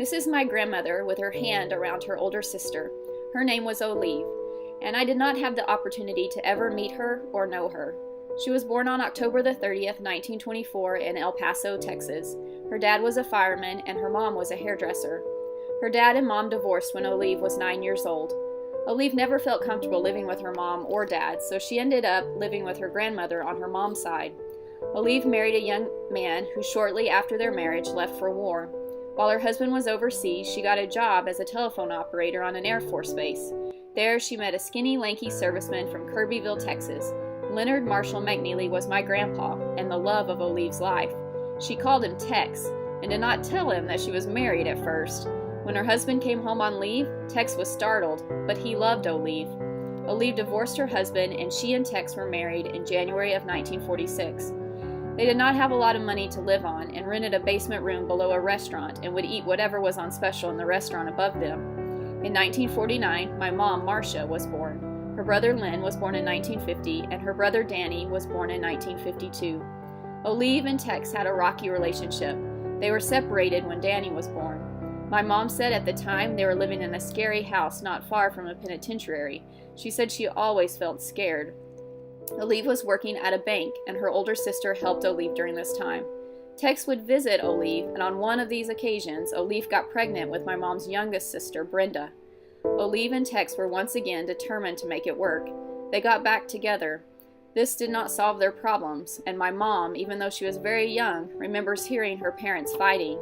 This is my grandmother with her hand around her older sister. Her name was Olive, and I did not have the opportunity to ever meet her or know her. She was born on October the 30th, 1924 in El Paso, Texas. Her dad was a fireman and her mom was a hairdresser. Her dad and mom divorced when Olive was 9 years old. Olive never felt comfortable living with her mom or dad, so she ended up living with her grandmother on her mom's side. Olive married a young man who shortly after their marriage left for war. While her husband was overseas, she got a job as a telephone operator on an Air Force base. There, she met a skinny, lanky serviceman from Kirbyville, Texas. Leonard Marshall McNeely was my grandpa and the love of Olive's life. She called him Tex and did not tell him that she was married at first. When her husband came home on leave, Tex was startled, but he loved Olive. Olive divorced her husband and she and Tex were married in January of 1946. They did not have a lot of money to live on and rented a basement room below a restaurant and would eat whatever was on special in the restaurant above them. In 1949, my mom, Marcia, was born. Her brother Lynn was born in 1950, and her brother Danny was born in 1952. Olive and Tex had a rocky relationship. They were separated when Danny was born. My mom said at the time they were living in a scary house not far from a penitentiary. She said she always felt scared. Olive was working at a bank, and her older sister helped Olive during this time. Tex would visit Olive, and on one of these occasions, Olive got pregnant with my mom's youngest sister, Brenda. Olive and Tex were once again determined to make it work. They got back together. This did not solve their problems, and my mom, even though she was very young, remembers hearing her parents fighting.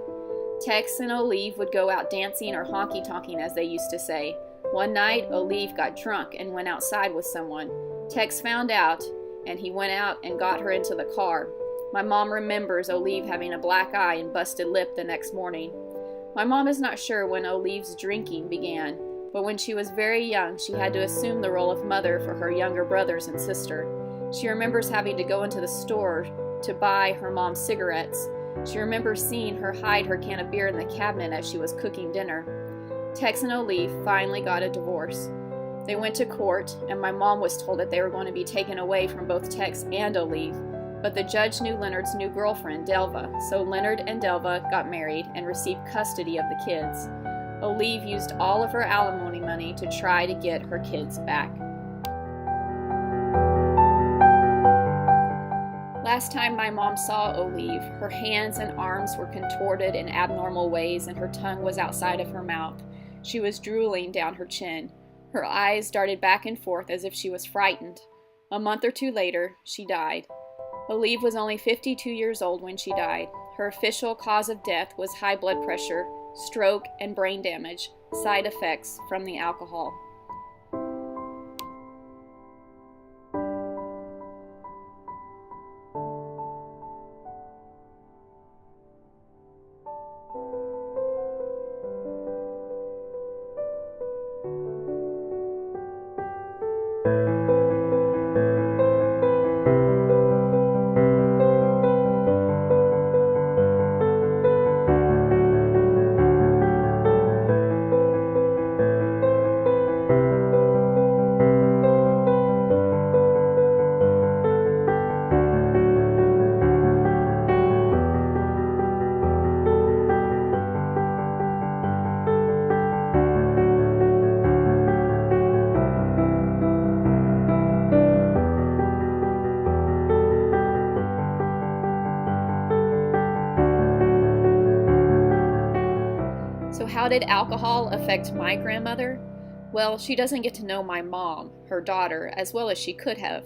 Tex and Olive would go out dancing or honky-tonking, as they used to say. One night, Olive got drunk and went outside with someone. Tex found out, and he went out and got her into the car. My mom remembers Olive having a black eye and busted lip the next morning. My mom is not sure when Olive's drinking began, but when she was very young, she had to assume the role of mother for her younger brothers and sister. She remembers having to go into the store to buy her mom cigarettes. She remembers seeing her hide her can of beer in the cabinet as she was cooking dinner. Tex and Olive finally got a divorce. They went to court, and my mom was told that they were going to be taken away from both Tex and Olive, but the judge knew Leonard's new girlfriend, Delva, so Leonard and Delva got married and received custody of the kids. Olive used all of her alimony money to try to get her kids back. Last time my mom saw Olive, her hands and arms were contorted in abnormal ways and her tongue was outside of her mouth. She was drooling down her chin. Her eyes darted back and forth as if she was frightened. A month or two later, she died. Olive was only 52 years old when she died. Her official cause of death was high blood pressure, stroke, and brain damage, side effects from the alcohol. So how did alcohol affect my grandmother? Well, she doesn't get to know my mom, her daughter, as well as she could have.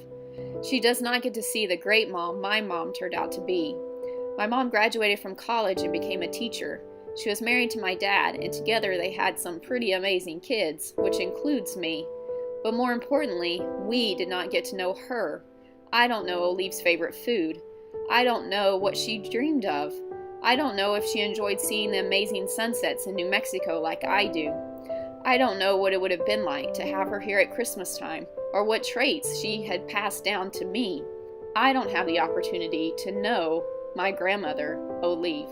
She does not get to see the great mom my mom turned out to be. My mom graduated from college and became a teacher. She was married to my dad, and together they had some pretty amazing kids, which includes me. But more importantly, we did not get to know her. I don't know Olive's favorite food. I don't know what she dreamed of. I don't know if she enjoyed seeing the amazing sunsets in New Mexico like I do. I don't know what it would have been like to have her here at Christmas time, or what traits she had passed down to me. I don't have the opportunity to know my grandmother, Olive.